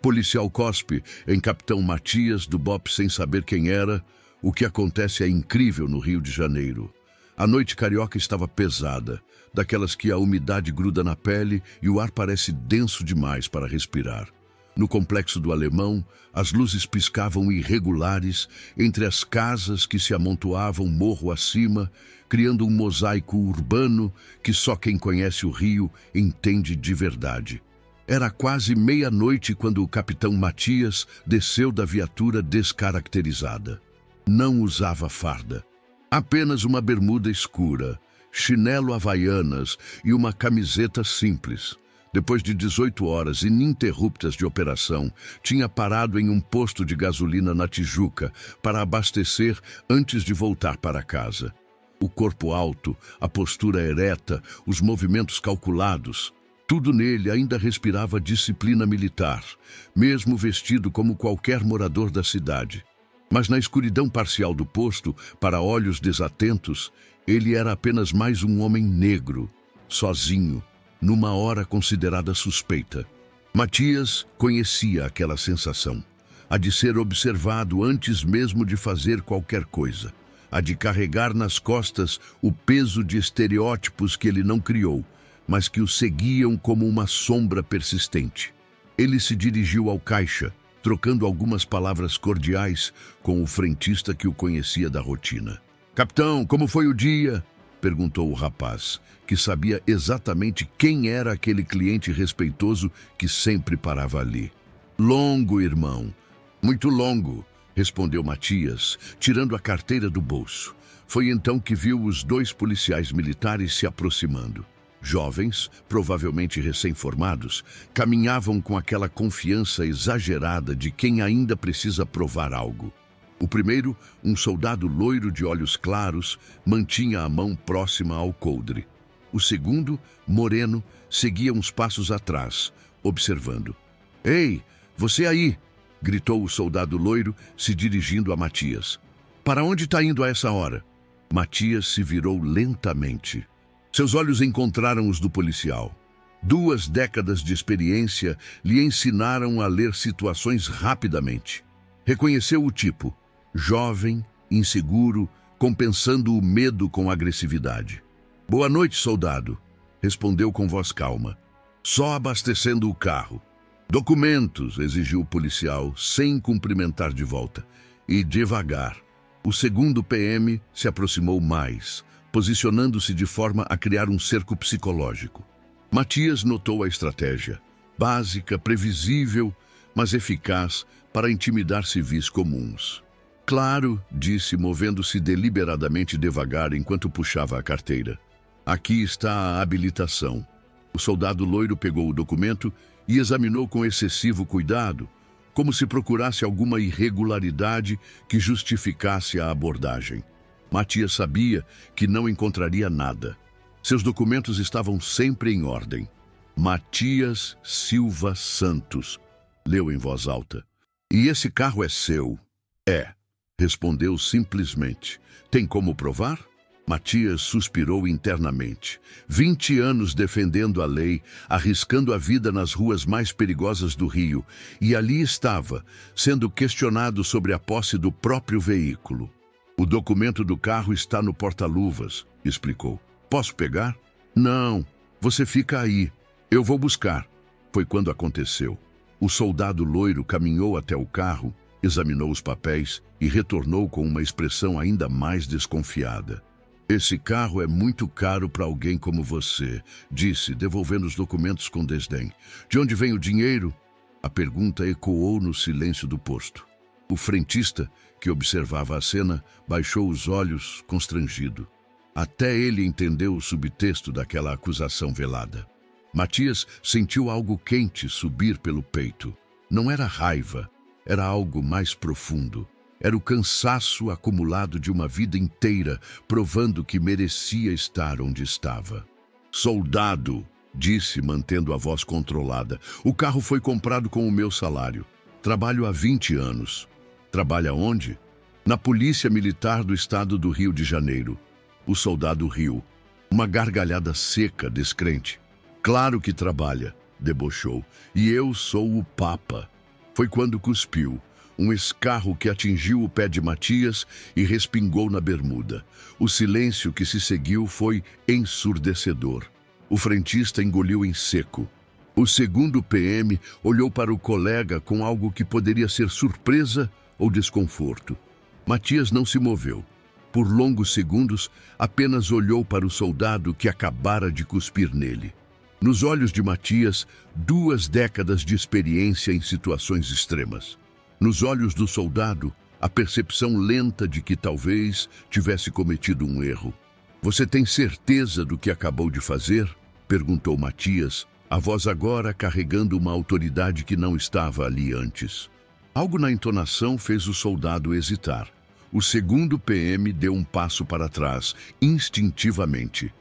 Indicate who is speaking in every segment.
Speaker 1: Policial cospe em Capitão Matias do BOPE sem saber quem era. O que acontece é incrível no Rio de Janeiro. A noite carioca estava pesada, daquelas que a umidade gruda na pele e o ar parece denso demais para respirar. No complexo do Alemão, as luzes piscavam irregulares entre as casas que se amontoavam morro acima, criando um mosaico urbano que só quem conhece o Rio entende de verdade. Era quase meia-noite quando o capitão Matias desceu da viatura descaracterizada. Não usava farda. Apenas uma bermuda escura, chinelo havaianas e uma camiseta simples. Depois de 18 horas ininterruptas de operação, tinha parado em um posto de gasolina na Tijuca para abastecer antes de voltar para casa. O corpo alto, a postura ereta, os movimentos calculados, tudo nele ainda respirava disciplina militar, mesmo vestido como qualquer morador da cidade. Mas na escuridão parcial do posto, para olhos desatentos, ele era apenas mais um homem negro, sozinho, numa hora considerada suspeita. Matias conhecia aquela sensação, a de ser observado antes mesmo de fazer qualquer coisa, a de carregar nas costas o peso de estereótipos que ele não criou, mas que o seguiam como uma sombra persistente. Ele se dirigiu ao caixa, trocando algumas palavras cordiais com o frentista que o conhecia da rotina. "Capitão, como foi o dia?" perguntou o rapaz, que sabia exatamente quem era aquele cliente respeitoso que sempre parava ali. "Longo, irmão. Muito longo", respondeu Matias, tirando a carteira do bolso. Foi então que viu os dois policiais militares se aproximando. Jovens, provavelmente recém-formados, caminhavam com aquela confiança exagerada de quem ainda precisa provar algo. O primeiro, um soldado loiro de olhos claros, mantinha a mão próxima ao coldre. O segundo, moreno, seguia uns passos atrás, observando. "Ei, você aí!" gritou o soldado loiro, se dirigindo a Matias. "Para onde está indo a essa hora?" Matias se virou lentamente. Seus olhos encontraram os do policial. 2 décadas de experiência lhe ensinaram a ler situações rapidamente. Reconheceu o tipo: jovem, inseguro, compensando o medo com agressividade. "Boa noite, soldado", respondeu com voz calma. "Só abastecendo o carro." "Documentos", exigiu o policial, sem cumprimentar de volta. E devagar. O segundo PM se aproximou mais, posicionando-se de forma a criar um cerco psicológico. Matias notou a estratégia, básica, previsível, mas eficaz para intimidar civis comuns. "Claro", disse, movendo-se deliberadamente devagar enquanto puxava a carteira. "Aqui está a habilitação." O soldado loiro pegou o documento e examinou com excessivo cuidado, como se procurasse alguma irregularidade que justificasse a abordagem. Matias sabia que não encontraria nada. Seus documentos estavam sempre em ordem. "Matias Silva Santos", leu em voz alta. "E esse carro é seu?" "É", respondeu simplesmente. "Tem como provar?" Matias suspirou internamente. 20 anos defendendo a lei, arriscando a vida nas ruas mais perigosas do Rio, e ali estava, sendo questionado sobre a posse do próprio veículo. "O documento do carro está no porta-luvas", explicou. "Posso pegar?" "Não, você fica aí. Eu vou buscar." Foi quando aconteceu. O soldado loiro caminhou até o carro, examinou os papéis e retornou com uma expressão ainda mais desconfiada. "Esse carro é muito caro para alguém como você", disse, devolvendo os documentos com desdém. "De onde vem o dinheiro?" A pergunta ecoou no silêncio do posto. O frentista, que observava a cena, baixou os olhos, constrangido. Até ele entendeu o subtexto daquela acusação velada. Matias sentiu algo quente subir pelo peito. Não era raiva, era algo mais profundo. Era o cansaço acumulado de uma vida inteira, provando que merecia estar onde estava. "Soldado", disse, mantendo a voz controlada, "o carro foi comprado com o meu salário. Trabalho há 20 anos. "Trabalha onde?" "Na Polícia Militar do Estado do Rio de Janeiro." O soldado riu. Uma gargalhada seca, descrente. "Claro que trabalha", debochou. "E eu sou o Papa." Foi quando cuspiu, um escarro que atingiu o pé de Matias e respingou na bermuda. O silêncio que se seguiu foi ensurdecedor. O frentista engoliu em seco. O segundo PM olhou para o colega com algo que poderia ser surpresa ou desconforto. Matias não se moveu. Por longos segundos, apenas olhou para o soldado que acabara de cuspir nele. Nos olhos de Matias, 2 décadas de experiência em situações extremas. Nos olhos do soldado, a percepção lenta de que talvez tivesse cometido um erro. "Você tem certeza do que acabou de fazer?" perguntou Matias, a voz agora carregando uma autoridade que não estava ali antes. Algo na entonação fez o soldado hesitar. O segundo PM deu um passo para trás, instintivamente.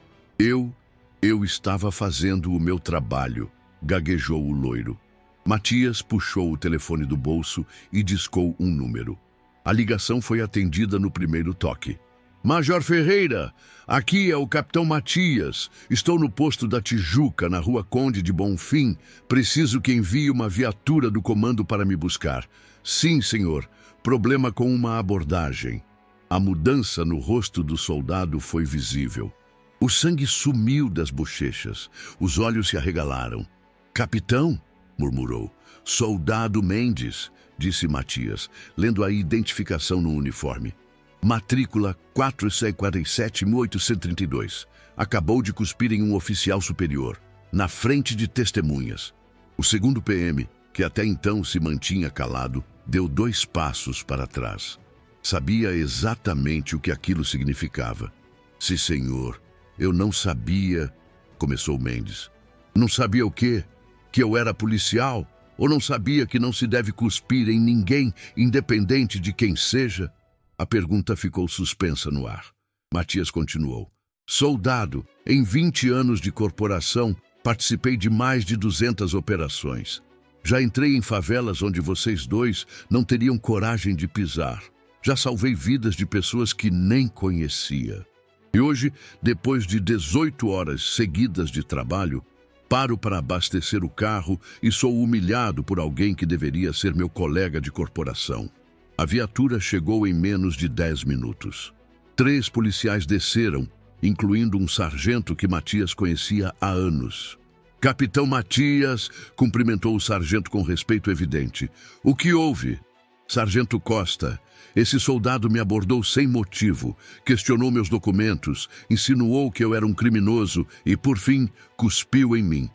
Speaker 1: Eu estava fazendo o meu trabalho", gaguejou o loiro. Matias puxou o telefone do bolso e discou um número. A ligação foi atendida no primeiro toque. "Major Ferreira, aqui é o Capitão Matias. Estou no posto da Tijuca, na Rua Conde de Bonfim. Preciso que envie uma viatura do comando para me buscar." "Sim, senhor. Problema com uma abordagem." A mudança no rosto do soldado foi visível. O sangue sumiu das bochechas. Os olhos se arregalaram. "Capitão?" murmurou. "Soldado Mendes", disse Matias, lendo a identificação no uniforme. "Matrícula 447-1832. Acabou de cuspir em um oficial superior, na frente de testemunhas." O segundo PM, que até então se mantinha calado, deu 2 passos para trás. Sabia exatamente o que aquilo significava. "Sim, senhor. Eu não sabia", começou Mendes. "Não sabia o quê? Que eu era policial? Ou não sabia que não se deve cuspir em ninguém, independente de quem seja?" A pergunta ficou suspensa no ar. Matias continuou. "Soldado, em 20 anos de corporação, participei de mais de 200 operações. Já entrei em favelas onde vocês dois não teriam coragem de pisar. Já salvei vidas de pessoas que nem conhecia. E hoje, depois de 18 horas seguidas de trabalho, paro para abastecer o carro e sou humilhado por alguém que deveria ser meu colega de corporação." A viatura chegou em menos de 10 minutos. 3 policiais desceram, incluindo um sargento que Matias conhecia há anos. "Capitão Matias", cumprimentou o sargento com respeito evidente. "O que houve?" "Sargento Costa, esse soldado me abordou sem motivo, questionou meus documentos, insinuou que eu era um criminoso e, por fim, cuspiu em mim."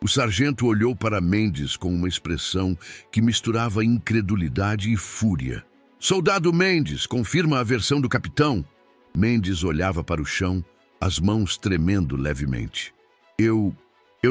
Speaker 1: O sargento olhou para Mendes com uma expressão que misturava incredulidade e fúria. "Soldado Mendes, confirma a versão do capitão?" Mendes olhava para o chão, as mãos tremendo levemente. Eu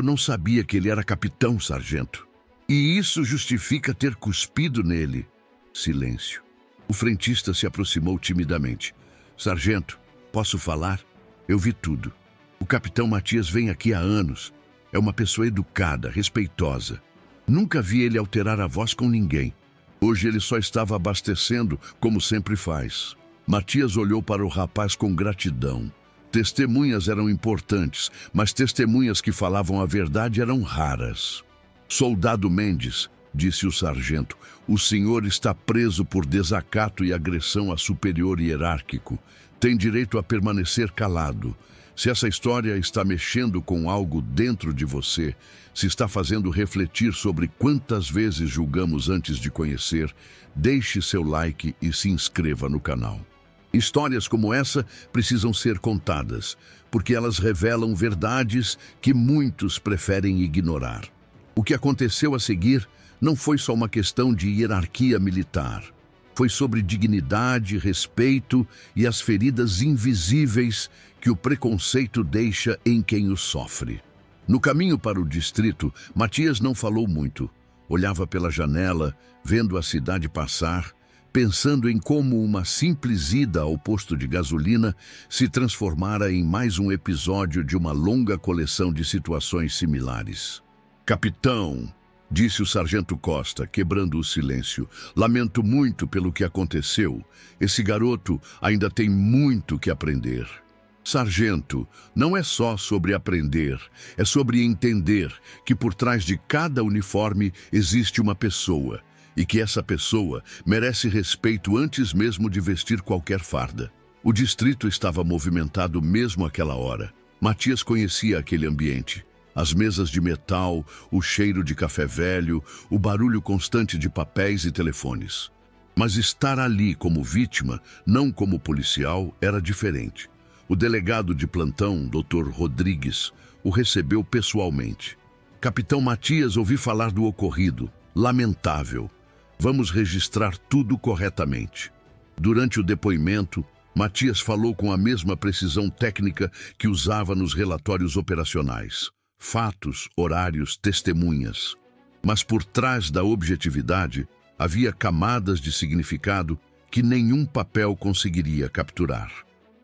Speaker 1: não sabia que ele era capitão, sargento. E isso justifica ter cuspido nele." Silêncio. O frentista se aproximou timidamente. "Sargento, posso falar? Eu vi tudo. O capitão Matias vem aqui há anos. É uma pessoa educada, respeitosa. Nunca vi ele alterar a voz com ninguém. Hoje ele só estava abastecendo, como sempre faz." Matias olhou para o rapaz com gratidão. Testemunhas eram importantes, mas testemunhas que falavam a verdade eram raras. "Soldado Mendes", disse o sargento, "o senhor está preso por desacato e agressão a superior hierárquico. Tem direito a permanecer calado. Se essa história está mexendo com algo dentro de você, se está fazendo refletir sobre quantas vezes julgamos antes de conhecer, deixe seu like e se inscreva no canal. Histórias como essa precisam ser contadas, porque elas revelam verdades que muitos preferem ignorar. O que aconteceu a seguir não foi só uma questão de hierarquia militar. Foi sobre dignidade, respeito e as feridas invisíveis que o preconceito deixa em quem o sofre. No caminho para o distrito, Matias não falou muito. Olhava pela janela, vendo a cidade passar, pensando em como uma simples ida ao posto de gasolina se transformara em mais um episódio de uma longa coleção de situações similares. "Capitão", disse o sargento Costa, quebrando o silêncio, "lamento muito pelo que aconteceu. Esse garoto ainda tem muito que aprender." "Sargento, não é só sobre aprender, é sobre entender que por trás de cada uniforme existe uma pessoa. e que essa pessoa merece respeito antes mesmo de vestir qualquer farda. O distrito estava movimentado mesmo àquela hora. Matias conhecia aquele ambiente. As mesas de metal, o cheiro de café velho, o barulho constante de papéis e telefones. Mas estar ali como vítima, não como policial, era diferente. O delegado de plantão, Dr. Rodrigues, o recebeu pessoalmente. Capitão Matias, ouvi falar do ocorrido. Lamentável. Vamos registrar tudo corretamente. Durante o depoimento, Matias falou com a mesma precisão técnica que usava nos relatórios operacionais. Fatos, horários, testemunhas. Mas por trás da objetividade, havia camadas de significado que nenhum papel conseguiria capturar.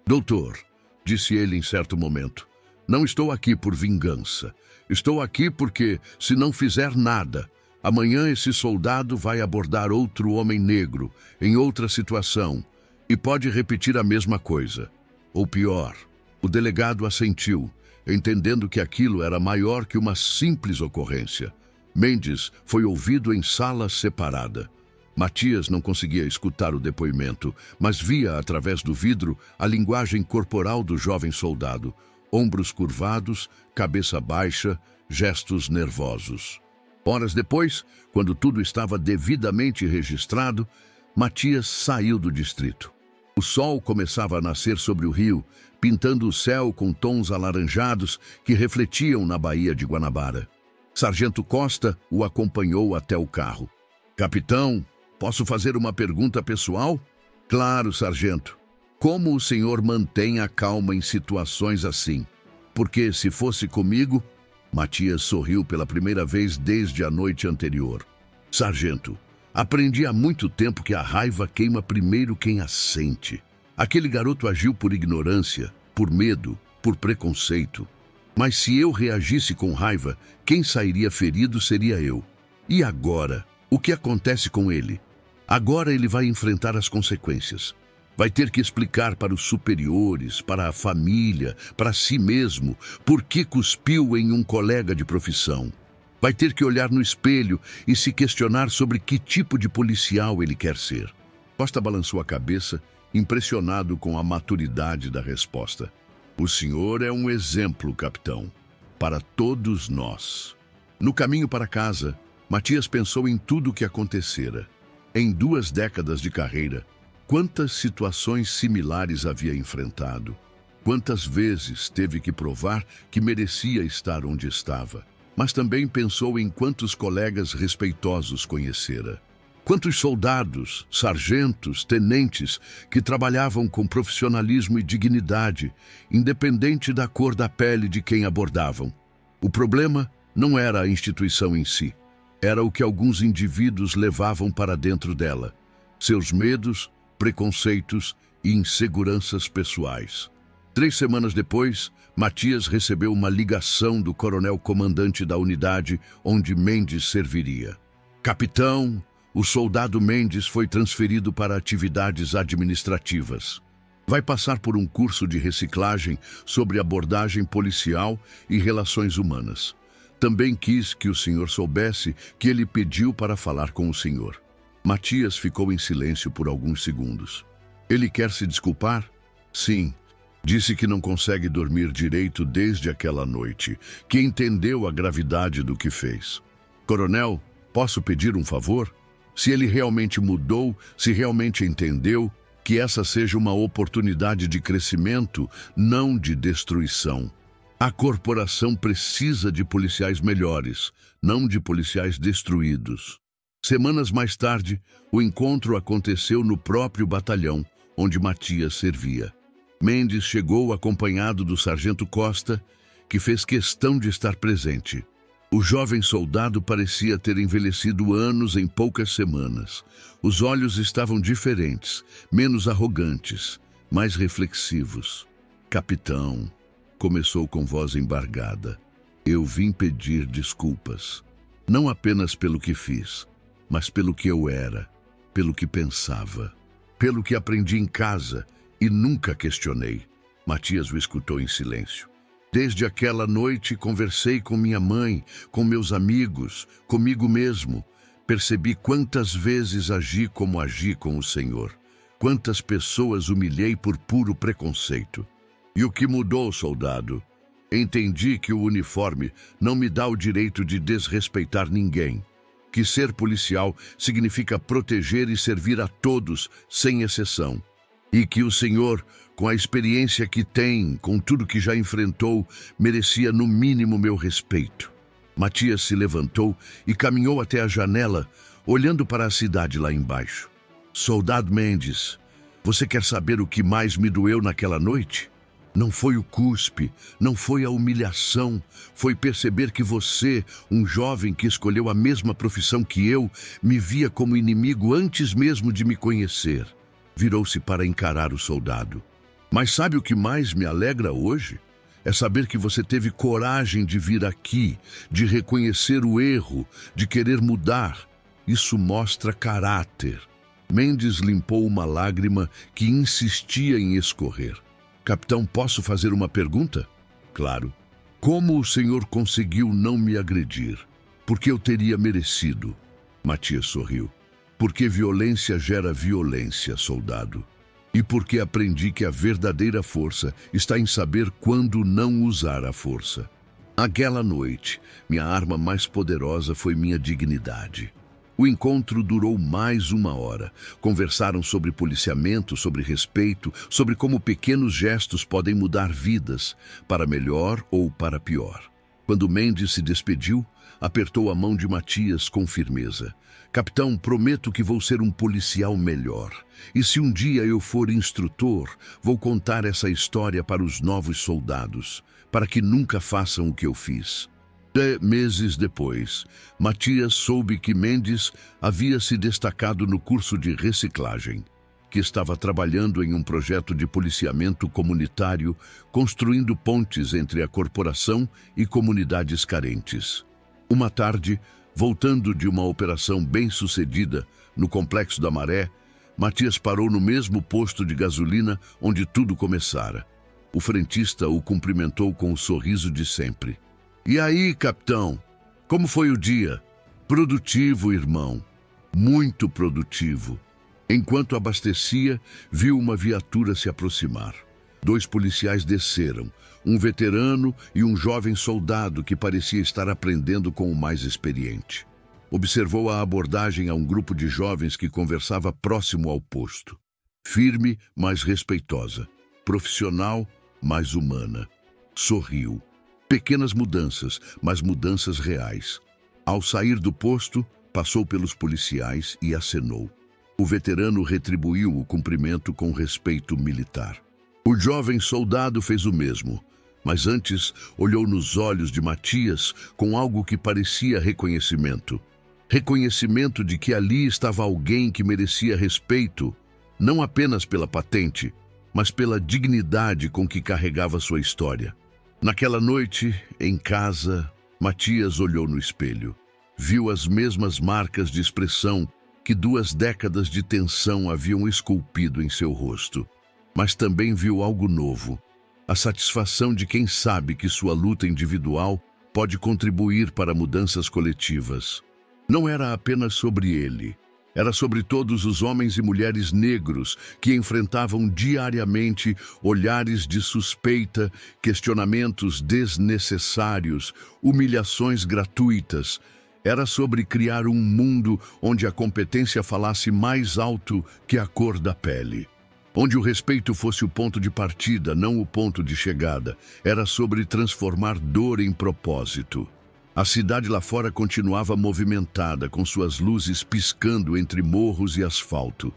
Speaker 1: Doutor, disse ele em certo momento, não estou aqui por vingança. Estou aqui porque, se não fizer nada, amanhã esse soldado vai abordar outro homem negro, em outra situação, e pode repetir a mesma coisa. Ou pior, o delegado assentiu, entendendo que aquilo era maior que uma simples ocorrência. Mendes foi ouvido em sala separada. Matias não conseguia escutar o depoimento, mas via através do vidro a linguagem corporal do jovem soldado, ombros curvados, cabeça baixa, gestos nervosos. Horas depois, quando tudo estava devidamente registrado, Matias saiu do distrito. O sol começava a nascer sobre o rio, pintando o céu com tons alaranjados que refletiam na Baía de Guanabara. Sargento Costa o acompanhou até o carro. Capitão, posso fazer uma pergunta pessoal? Claro, sargento. Como o senhor mantém a calma em situações assim? Porque se fosse comigo... Matias sorriu pela primeira vez desde a noite anterior. Sargento, aprendi há muito tempo que a raiva queima primeiro quem a sente. Aquele garoto agiu por ignorância, por medo, por preconceito. Mas se eu reagisse com raiva, quem sairia ferido seria eu. E agora? O que acontece com ele? Agora ele vai enfrentar as consequências. Vai ter que explicar para os superiores, para a família, para si mesmo, por que cuspiu em um colega de profissão. Vai ter que olhar no espelho e se questionar sobre que tipo de policial ele quer ser. Costa balançou a cabeça, impressionado com a maturidade da resposta. O senhor é um exemplo, capitão, para todos nós. No caminho para casa, Matias pensou em tudo o que acontecera. Em 2 décadas de carreira, quantas situações similares havia enfrentado? Quantas vezes teve que provar que merecia estar onde estava? Mas também pensou em quantos colegas respeitosos conhecera. Quantos soldados, sargentos, tenentes que trabalhavam com profissionalismo e dignidade, independente da cor da pele de quem abordavam. O problema não era a instituição em si. Era o que alguns indivíduos levavam para dentro dela. Seus medos, preconceitos e inseguranças pessoais. 3 semanas depois, Matias recebeu uma ligação do coronel-comandante da unidade onde Mendes serviria. Capitão, o soldado Mendes foi transferido para atividades administrativas. Vai passar por um curso de reciclagem sobre abordagem policial e relações humanas. Também quis que o senhor soubesse que ele pediu para falar com o senhor. Matias ficou em silêncio por alguns segundos. Ele quer se desculpar? Sim. Disse que não consegue dormir direito desde aquela noite, que entendeu a gravidade do que fez. Coronel, posso pedir um favor? Se ele realmente mudou, se realmente entendeu, que essa seja uma oportunidade de crescimento, não de destruição. A corporação precisa de policiais melhores, não de policiais destruídos. Semanas mais tarde, o encontro aconteceu no próprio batalhão, onde Matias servia. Mendes chegou acompanhado do sargento Costa, que fez questão de estar presente. O jovem soldado parecia ter envelhecido anos em poucas semanas. Os olhos estavam diferentes, menos arrogantes, mais reflexivos. Capitão, começou com voz embargada, eu vim pedir desculpas. Não apenas pelo que fiz, mas pelo que eu era, pelo que pensava, pelo que aprendi em casa e nunca questionei. Matias o escutou em silêncio. Desde aquela noite conversei com minha mãe, com meus amigos, comigo mesmo. Percebi quantas vezes agi como agi com o Senhor. Quantas pessoas humilhei por puro preconceito. E o que mudou, soldado? Entendi que o uniforme não me dá o direito de desrespeitar ninguém. Que ser policial significa proteger e servir a todos, sem exceção. E que o Senhor, com a experiência que tem, com tudo que já enfrentou, merecia no mínimo meu respeito. Matias se levantou e caminhou até a janela, olhando para a cidade lá embaixo. Soldado Mendes, você quer saber o que mais me doeu naquela noite? Não foi o cuspe, não foi a humilhação, foi perceber que você, um jovem que escolheu a mesma profissão que eu, me via como inimigo antes mesmo de me conhecer. Virou-se para encarar o soldado. Mas sabe o que mais me alegra hoje? É saber que você teve coragem de vir aqui, de reconhecer o erro, de querer mudar. Isso mostra caráter. Mendes limpou uma lágrima que insistia em escorrer. Capitão, posso fazer uma pergunta? Claro. Como o senhor conseguiu não me agredir? Porque eu teria merecido. Matias sorriu. Porque violência gera violência, soldado. E porque aprendi que a verdadeira força está em saber quando não usar a força. Aquela noite, minha arma mais poderosa foi minha dignidade. O encontro durou mais 1 hora. Conversaram sobre policiamento, sobre respeito, sobre como pequenos gestos podem mudar vidas, para melhor ou para pior. Quando Mendes se despediu, apertou a mão de Matias com firmeza. Capitão, prometo que vou ser um policial melhor. E se um dia eu for instrutor, vou contar essa história para os novos soldados, para que nunca façam o que eu fiz. Meses depois, Matias soube que Mendes havia se destacado no curso de reciclagem, que estava trabalhando em um projeto de policiamento comunitário, construindo pontes entre a corporação e comunidades carentes. Uma tarde, voltando de uma operação bem-sucedida no Complexo da Maré, Matias parou no mesmo posto de gasolina onde tudo começara. O frentista o cumprimentou com o sorriso de sempre. E aí, capitão, como foi o dia? Produtivo, irmão. Muito produtivo. Enquanto abastecia, viu uma viatura se aproximar. 2 policiais desceram, um veterano e um jovem soldado que parecia estar aprendendo com o mais experiente. Observou a abordagem a um grupo de jovens que conversava próximo ao posto. Firme, mas respeitosa. Profissional, mas humana. Sorriu. Pequenas mudanças, mas mudanças reais. Ao sair do posto, passou pelos policiais e acenou. O veterano retribuiu o cumprimento com respeito militar. O jovem soldado fez o mesmo, mas antes olhou nos olhos de Matias com algo que parecia reconhecimento. Reconhecimento de que ali estava alguém que merecia respeito, não apenas pela patente, mas pela dignidade com que carregava sua história. Naquela noite, em casa, Matias olhou no espelho. Viu as mesmas marcas de expressão que 2 décadas de tensão haviam esculpido em seu rosto. Mas também viu algo novo. A satisfação de quem sabe que sua luta individual pode contribuir para mudanças coletivas. Não era apenas sobre ele. Era sobre todos os homens e mulheres negros que enfrentavam diariamente olhares de suspeita, questionamentos desnecessários, humilhações gratuitas. Era sobre criar um mundo onde a competência falasse mais alto que a cor da pele. Onde o respeito fosse o ponto de partida, não o ponto de chegada. Era sobre transformar dor em propósito. A cidade lá fora continuava movimentada, com suas luzes piscando entre morros e asfalto.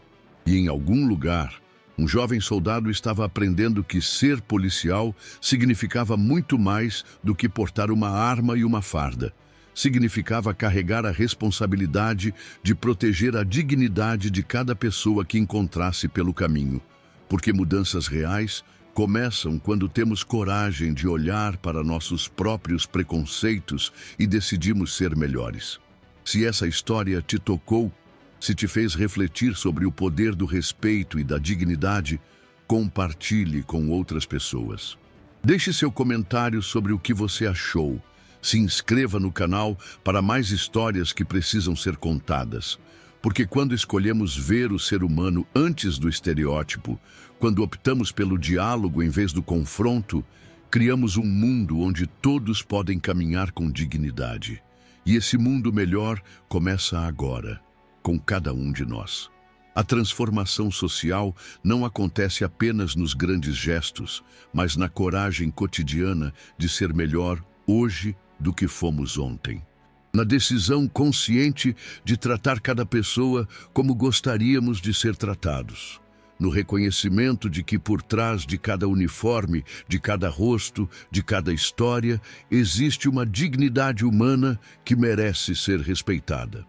Speaker 1: E em algum lugar, um jovem soldado estava aprendendo que ser policial significava muito mais do que portar uma arma e uma farda. Significava carregar a responsabilidade de proteger a dignidade de cada pessoa que encontrasse pelo caminho. Porque mudanças reais começam quando temos coragem de olhar para nossos próprios preconceitos e decidimos ser melhores. Se essa história te tocou, se te fez refletir sobre o poder do respeito e da dignidade, compartilhe com outras pessoas. Deixe seu comentário sobre o que você achou. Se inscreva no canal para mais histórias que precisam ser contadas. Porque quando escolhemos ver o ser humano antes do estereótipo, quando optamos pelo diálogo em vez do confronto, criamos um mundo onde todos podem caminhar com dignidade. E esse mundo melhor começa agora, com cada um de nós. A transformação social não acontece apenas nos grandes gestos, mas na coragem cotidiana de ser melhor hoje do que fomos ontem. Na decisão consciente de tratar cada pessoa como gostaríamos de ser tratados. No reconhecimento de que por trás de cada uniforme, de cada rosto, de cada história, existe uma dignidade humana que merece ser respeitada.